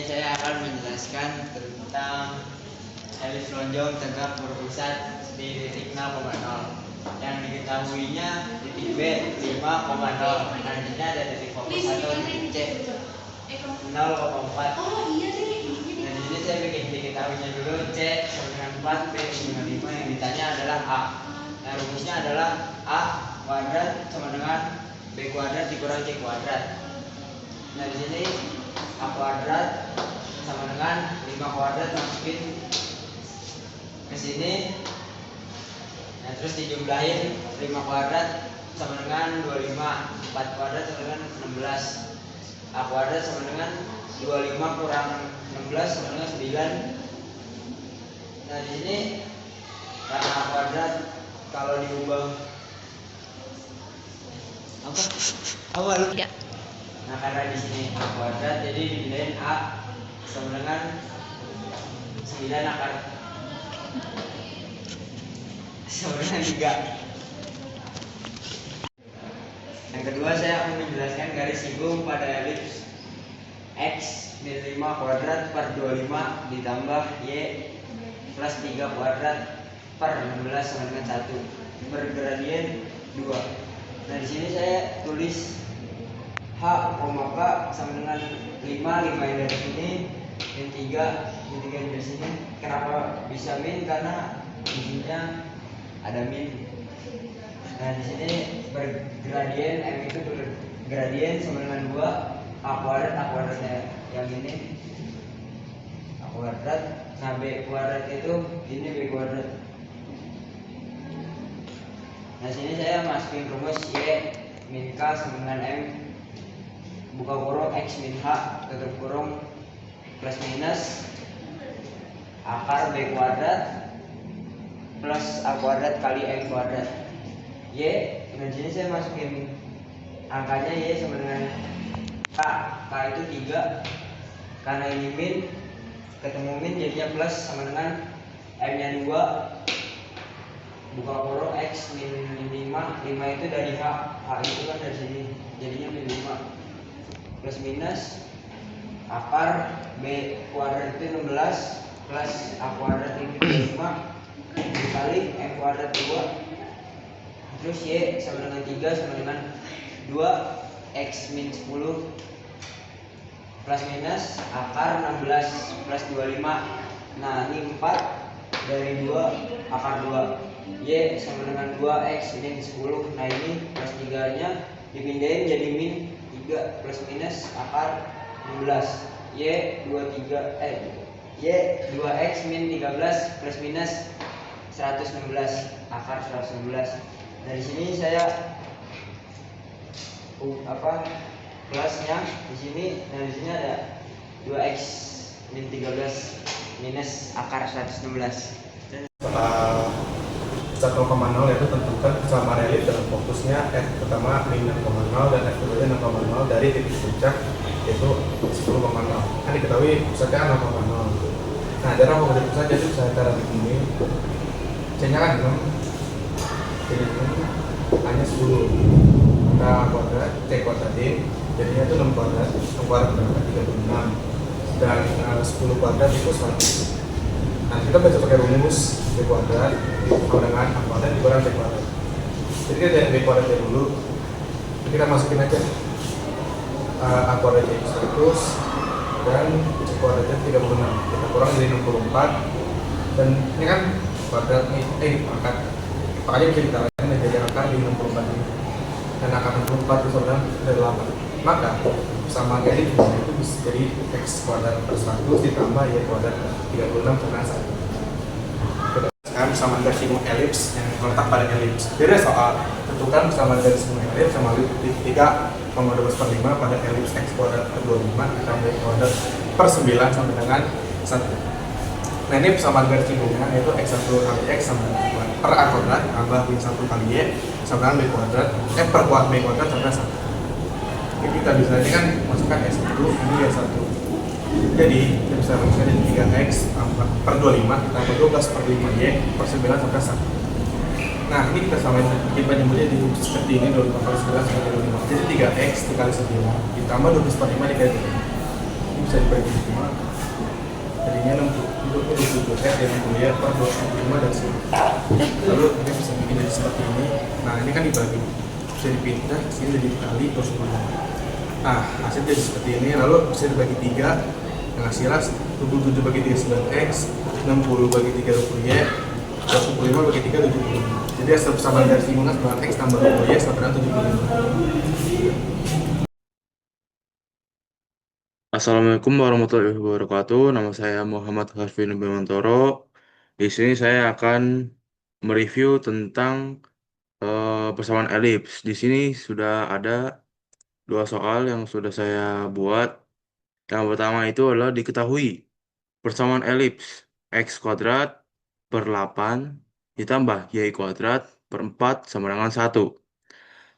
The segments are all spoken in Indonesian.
saya akan menjelaskan tentang elips lonjong tegak berpusat di titik 0,0 yang diketahuinya titik B 5,0. Nantinya ada titik fokus 1 titik C 0,4. Dan di sini saya bikin diketahuinya dulu. C sama dengan 4, B sama dengan 5. Yang ditanya adalah A. Nah, rumusnya adalah A kuadrat sama dengan B kuadrat dikurang C kuadrat. Nah, di sini A kuadrat sama dengan 5 kuadrat masukin ke sini. Nah, terus dijumlahin 5 kuadrat sama dengan 25, 4 kuadrat sama dengan 16. A kuadrat sama dengan 25 kurang 16 sama dengan 9. Nah, di sini karena A kuadrat kalau diubah apa lu? Ya. Nah, karena di sini A kuadrat jadi dipindahin A sama dengan 9 akar sama dengan 3. Yang kedua, saya akan menjelaskan garis singgung pada elips X min 5 kuadrat per 25 ditambah Y plus 3 kuadrat per 16 sama dengan 1 bergradien 2. Nah, di sini saya tulis H, K sama dengan 5 yang dari sini, min 3 yang dari sini. Kenapa bisa min? Karena di sininya ada min. Nah, di sini bergradien, M itu bergradien sama dengan 2 A kuadratnya yang ini A kuadrat. Nah, B kuadrat itu ini B kuadrat. Nah, sini saya masukin rumus Y min K sama dengan M buka kurung X min H tutup kurung plus minus akar B kuadrat plus A kuadrat kali M kuadrat Y. Nah, sini saya masukin angkanya Y sama dengan K itu 3 karena ini min ketemu min jadinya plus sama dengan M nya 2 buka kurung X min 5 itu dari H itu kan dari sini jadinya min 5 plus minus akar B kuadrat itu 16 plus A kuadrat itu 5 dikali M kuadrat 2 terus Y sama dengan 3 sama dengan 2 X min 10 plus minus akar 16 plus 25. Nah, ini 4 dari 2 akar 2 Y sama dengan 2X min 10. Nah, ini plus 3 nya dipindahin jadi min 3 plus minus akar 16 Y 2X min 13 plus minus 116 akar 116. Dari sini saya plusnya di sini. Nah, di sini ada 2X min 13 minus akar 116. Setelah 1,0 yaitu tentukan kesamaan relief dalam fokusnya F pertama min 6,0 dan F kedua 6,0 dari titik puncak yaitu 10,0. Kan diketahui pusatnya 6,0. Nah, cara fokus pusat jadi saya cara begini. C-nya kan 6. Jadi hanya 10. Kita kuadrat C kuadratin jadinya itu 6 kuadrat. 6 kuadrat berapa? 36. Dan 10 kuadrat itu 100. Nah, kita baca pakai rumus B kuadrat sama dengan A kuadrat dikurang C kuadrat. Jadi kita dari B kuadratnya dulu, kita masukin aja A kuadratnya itu 100 dan C kuadratnya 36. Kita kurang jadi 64. Dan ini kan kuadrat nih, angkat. Makanya bisa kita lakukan dan jadi akar di 64 ini. Dan akar 64 itu sama dari 8. Maka sama dari itu bisa jadi X kuadrat per 100 ditambah Y kuadrat 36 karena 1. Sekarang kesamaan garis singgung elips yang terletak pada elips. Jadi soal tentukan kesamaan garis singgung elips sama titik 3,12/5 pada elips X kuadrat per 25 ditambah Y kuadrat per 9 sampai dengan 1. Nah, ini persamaan garis singgungnya yaitu X1 kali X sama dengan per A kuadrat tambah min 1 kali Y sama dengan B kuadrat per B kuadrat sampai 1. Ini kita bisa, ini kan masukkan S1, ini Y1. Jadi kita bisa masukkan ini 3X per 25 ditambah 12 per 5Y per 9 sampai 1. Nah, ini kita samain kita nyebutnya di seperti ini 25 per 11 sampai 25. Jadi 3X dikali 9 ditambah 12 per 5 dikali 3. bisa dibagi 5. Jadinya 67 ya 60 ya per 25 dan 1. Lalu kita bisa bikin jadi seperti ini. Nah ini kan dibagi, bisa dipindah sini jadi kali 25. Nah hasil jadi seperti ini. Lalu bisa dibagi 3 yang hasilnya 27 bagi 3 9x, 60 bagi 3 20y, 25 bagi 3 75. Jadi hasil persamaan dari simulasi 9x tambah 20y sama dengan 75. Assalamualaikum warahmatullahi wabarakatuh. Nama saya Muhammad Harvin Bimantoro. Di sini saya akan mereview tentang persamaan elips. Di sini sudah ada dua soal yang sudah saya buat. Yang pertama itu adalah diketahui persamaan elips x kuadrat per 8 ditambah y kuadrat per 4 sama dengan 1.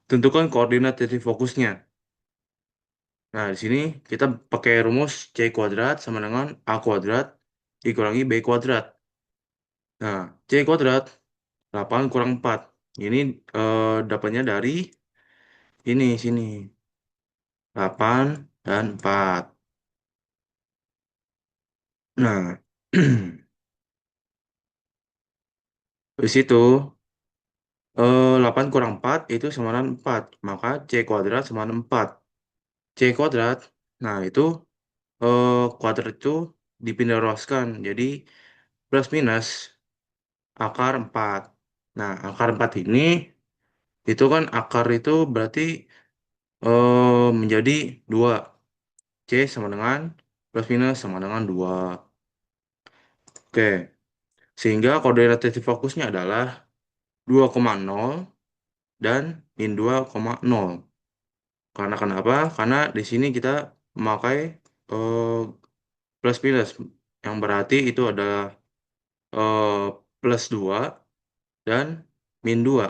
Tentukan koordinat titik fokusnya. Nah, di sini kita pakai rumus C kuadrat sama dengan A kuadrat dikurangi B kuadrat. Nah, C kuadrat 8 kurang 4. Ini dapatnya dari sini. 8 dan 4. Nah, di situ 8 kurang 4 itu sama dengan 4. Maka C kuadrat sama dengan 4. C kuadrat, nah itu kuadrat itu dipindah ruaskan. Jadi plus minus akar 4. Nah, akar 4 ini itu kan akar itu berarti menjadi 2. C sama dengan plus minus sama dengan 2. Oke, sehingga koordinat titik fokusnya adalah 2,0 dan min 2,0. Karena kenapa? Karena di sini kita memakai eh, plus minus yang berarti itu adalah eh, plus 2 dan min 2.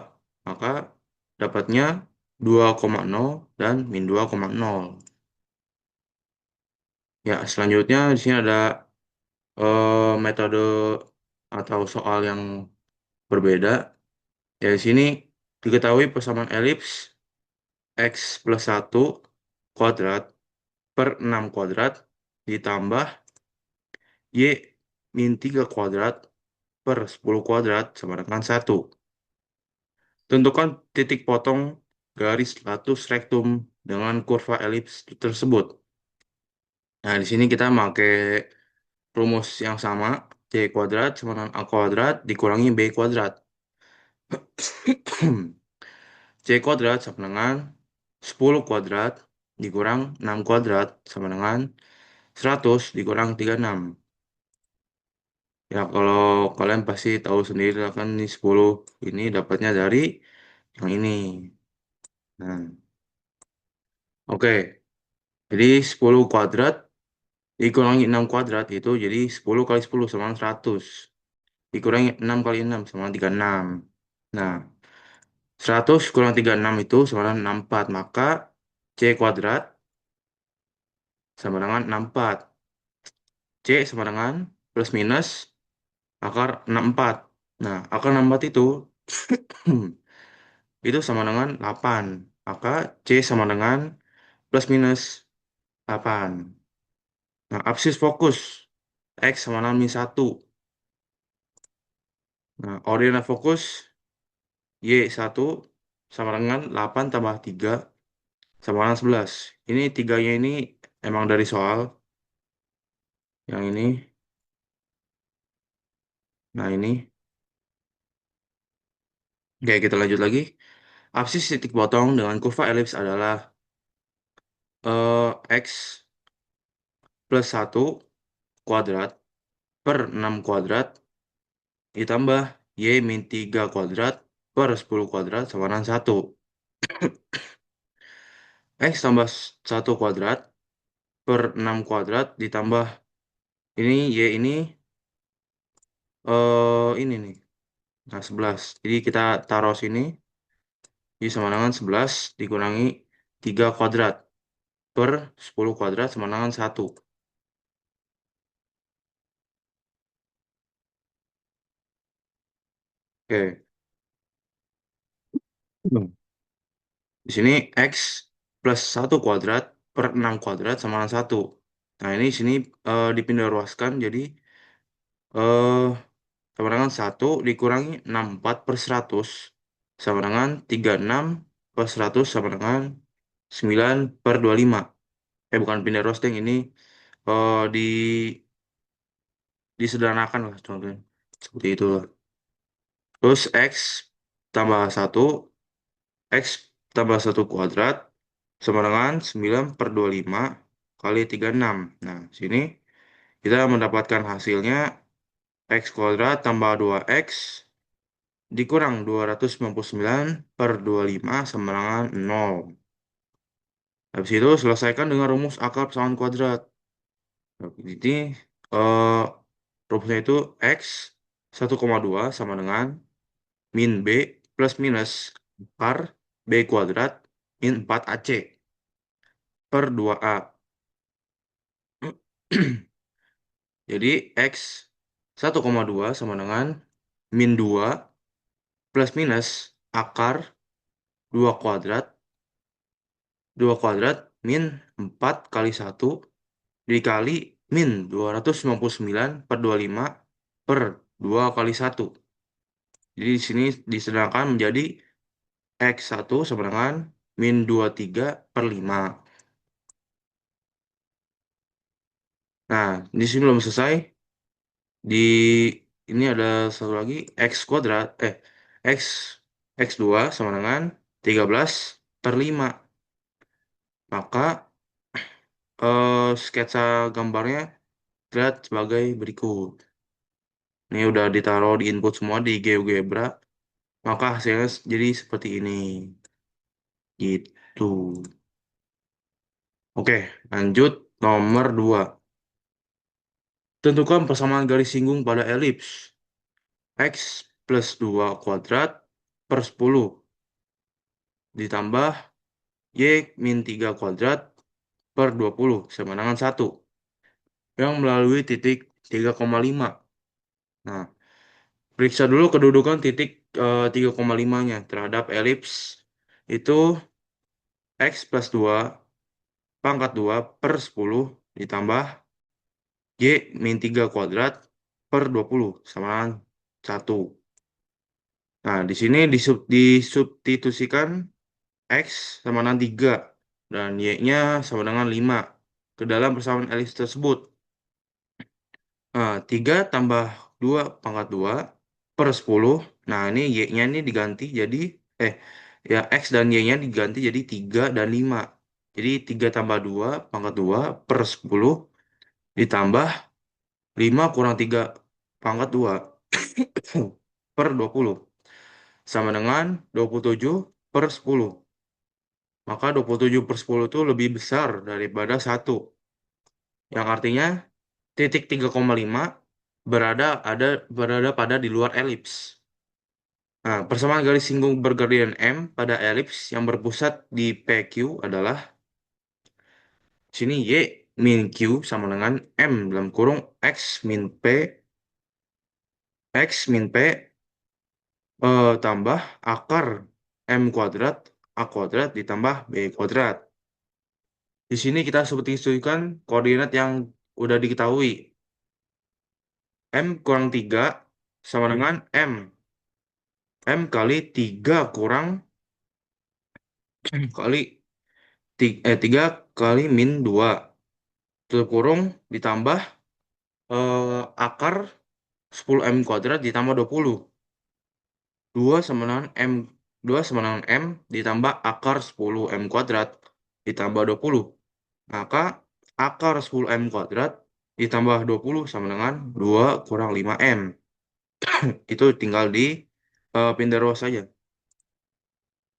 Maka dapatnya 2,0 dan min 2,0. Ya, selanjutnya di sini ada metode atau soal yang berbeda. Ya, di sini diketahui persamaan elips x plus 1 kuadrat per 6 kuadrat ditambah y min 3 kuadrat per 10 kuadrat sama dengan 1. Tentukan titik potong garis latus rektum dengan kurva elips tersebut. Nah, di sini kita pakai rumus yang sama, C kuadrat sama dengan A kuadrat dikurangi B kuadrat. C kuadrat sama dengan 10 kuadrat dikurang 6 kuadrat sama dengan 100 dikurang 36. Ya, kalau kalian pasti tahu sendiri lah kan ini 10 ini dapatnya dari yang ini. Nah, oke. Jadi 10 kuadrat dikurangi 6 kuadrat itu jadi 10 kali 10 sama dengan 100. Dikurangi 6 kali 6 sama dengan 36. Nah, 100 kurang 36 itu sama dengan 64. Maka C kuadrat sama dengan 64. C sama dengan plus minus akar 64. Nah, akar 64 itu itu sama dengan 8. Maka C sama dengan plus minus 8. Nah, absis fokus X sama dengan min 1. Nah, ordinat fokus Y1 sama dengan 8 tambah 3 sama dengan 11. Ini tiganya ini emang dari soal yang ini. Nah, ini. Oke, kita lanjut lagi. Absis titik potong dengan kurva elips adalah X plus 1 kuadrat per 6 kuadrat ditambah Y min 3 kuadrat per 10 kuadrat sama dengan 1. X tambah 1 kuadrat per 6 kuadrat ditambah ini Y ini ini nih. Nah, 11. Jadi kita taruh sini. Jadi sama dengan 11 dikurangi 3 kuadrat per 10 kuadrat sama dengan 1. Oke. Hmm. Di sini X plus 1 kuadrat per 6 kuadrat sama dengan 1. Nah, ini sini dipindah ruaskan jadi eh sama dengan 1 dikurangi 64/100 sama dengan 36/100 sama dengan 9/25. Bukan pindah roasting, ini eh di disederhanakan lah contohnya. Seperti itu lah. Terus X tambah 1, X tambah 1 kuadrat sama dengan 9/25 kali 36. Nah, sini kita mendapatkan hasilnya X kuadrat tambah 2X dikurang 299/25 sama dengan 0. Habis itu selesaikan dengan rumus akar pesamaan kuadrat. Nah, jadi eh, rumusnya itu X 1,2 sama dengan min B plus minus akar B kuadrat min 4AC per 2A. Jadi X 1,2 sama dengan min 2 plus minus akar 2 kuadrat min 4 kali 1 dikali min 299/25 per 2 kali 1. Jadi di sini disederhanakan menjadi X1 sama dengan min 23/5. Nah, di sini belum selesai. Di ini ada satu lagi X kuadrat, X X2 sama dengan 13/5. Maka sketsa gambarnya terlihat sebagai berikut. Ini udah ditaruh di input semua di GeoGebra, maka hasilnya jadi seperti ini. Gitu. Oke, lanjut nomor 2. Tentukan persamaan garis singgung pada elips. X plus 2 kuadrat per 10 ditambah Y min 3 kuadrat per 20 sama dengan 1 yang melalui titik 3,5. Nah, periksa dulu kedudukan titik 3,5-nya terhadap elips. Itu X plus 2 pangkat 2 per 10 ditambah Y min 3 kuadrat per 20 sama dengan 1. Nah, di sini disubstitusikan X sama dengan 3 dan Y-nya sama dengan 5 ke dalam persamaan elips tersebut. Nah, 3 tambah 2 pangkat 2 per 10. Nah, ini Y-nya ini diganti jadi, eh, ya X dan Y-nya diganti jadi 3 dan 5. Jadi 3 tambah 2 pangkat 2 per 10 ditambah 5 kurang 3 pangkat 2 per 20 sama dengan 27 per 10. Maka 27 per 10 itu lebih besar daripada 1. Yang artinya titik 3,5 berada pada di luar elips. Nah, persamaan garis singgung bergradian M pada elips yang berpusat di PQ adalah sini Y min Q sama dengan M dalam kurung X min P tambah akar M kuadrat A kuadrat ditambah B kuadrat. Di sini kita substitusikan koordinat yang udah diketahui. M kurang 3 sama dengan M. M kali 3 kurang kali 3 kali min 2. Tutup kurung ditambah akar 10M kuadrat ditambah 20. 2 sama dengan M. 2 sama dengan M ditambah akar 10M kuadrat ditambah 20. Maka akar 10M kuadrat ditambah 20 sama dengan 2 kurang 5M. Itu tinggal di pindah ruas saja.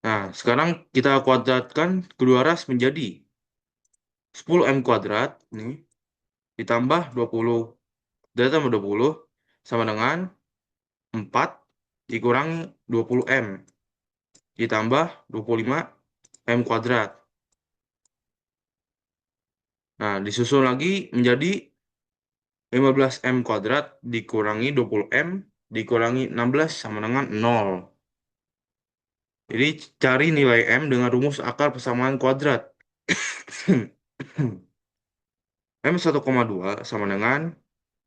Nah, sekarang kita kuadratkan kedua ras menjadi 10M kuadrat nih, ditambah 20 ditambah 20 sama dengan 4 dikurangi 20M ditambah 25M kuadrat. Nah, disusun lagi menjadi 15M kuadrat dikurangi 20M dikurangi 16 sama dengan 0. Jadi cari nilai M dengan rumus akar persamaan kuadrat. M1,2 sama dengan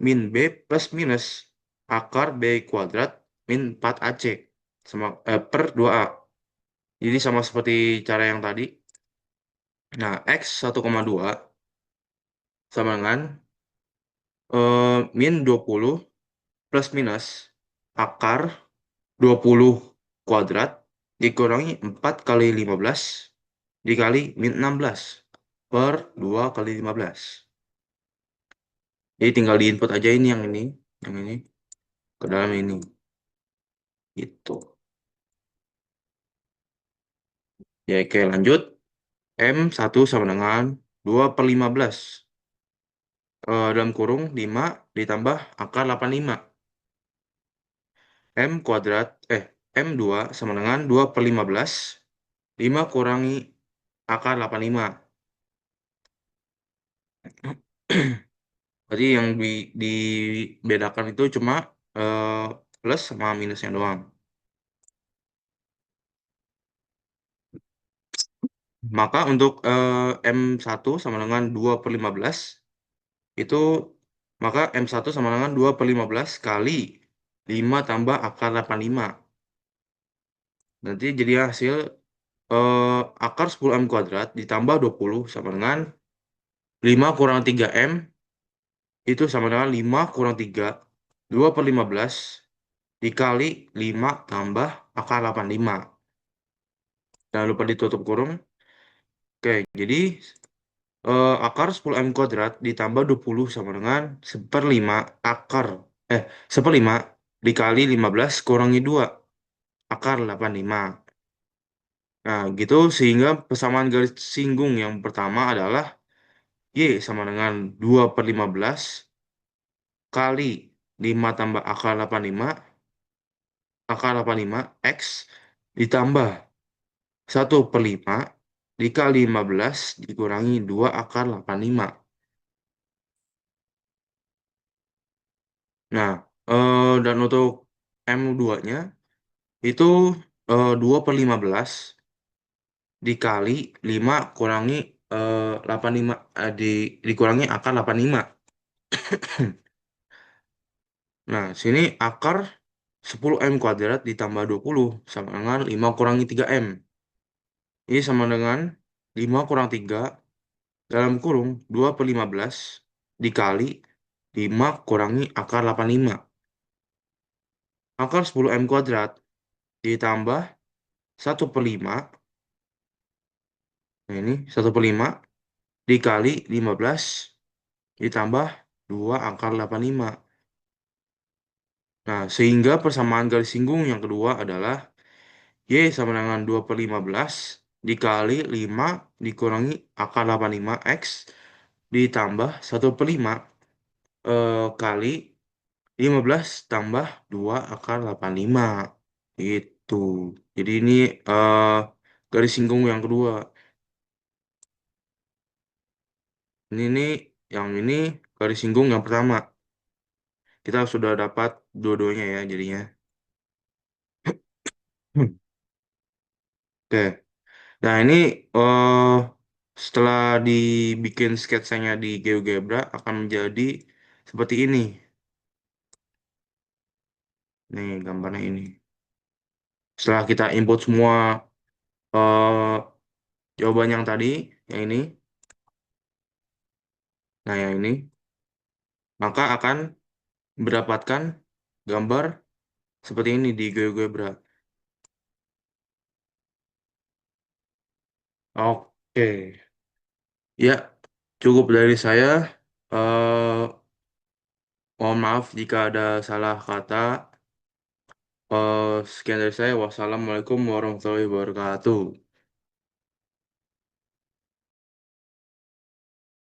min B plus minus akar B kuadrat min 4AC sama, per 2A. Jadi sama seperti cara yang tadi. Nah, X 1,2 sama dengan min 20 plus minus akar 20 kuadrat dikurangi 4 kali 15 dikali min 16 per 2 kali 15. Jadi tinggal diinput aja ini yang ini ke dalam ini. Itu. Ya, oke lanjut. M1 sama dengan 2 per 15. Dalam kurung 5 ditambah akar 85. M kuadrat, M2 sama dengan 2 per 15. 5 kurangi akar 85. Berarti yang dibedakan itu cuma eh, plus sama minusnya doang. Maka untuk M1 sama dengan 2 per 15 itu, maka M1 sama dengan 2 per 15 kali 5 tambah akar 85. Nanti jadi hasil eh, akar 10M kuadrat ditambah 20 sama dengan 5 kurang 3M itu sama dengan 5 kurang 3 2 per 15 dikali 5 tambah akar 85. Jangan lupa ditutup kurung. Oke, jadi akar 10M kuadrat ditambah 20 sama dengan seperlima akar, eh, seperlima dikali 15 kurangi 2 akar 85. Nah, gitu sehingga persamaan garis singgung yang pertama adalah Y sama dengan 2 per 15 kali 5 tambah akar 85 X ditambah 1/5 dikali 15 dikurangi 2 akar 85. Nah, dan untuk M2-nya itu 2 per 15 dikali 5 kurangi 85, dikurangi akar 85. Nah, sini akar 10M kuadrat ditambah 20 sama dengan 5 kurangi 3M. Ini sama dengan 5 kurang 3 dalam kurung 2 per 15 dikali 5 kurangi akar 85. Akar 10M kuadrat ditambah 1/5. Nah, ini 1/5 dikali 15 ditambah 2 akar 85. Nah, sehingga persamaan garis singgung yang kedua adalah Y sama dengan 2 per 15 dikali 5 dikurangi akar 85 X ditambah 1/5 kali 15 tambah 2 akar 85. Itu. Jadi ini eh, garis singgung yang kedua. Ini nih, yang ini garis singgung yang pertama. Kita sudah dapat dua-duanya ya jadinya. Hmm. Oke. Nah, ini eh setelah dibikin sketsanya di GeoGebra akan menjadi seperti ini. Nih, gambarnya ini. Setelah kita input semua eh jawaban yang tadi, yang ini, nah yang ini, maka akan mendapatkan gambar seperti ini di GeoGebra. Oke. Ya, cukup dari saya. Eh Mohon maaf jika ada salah kata. Sekian dari saya. Wassalamualaikum warahmatullahi wabarakatuh.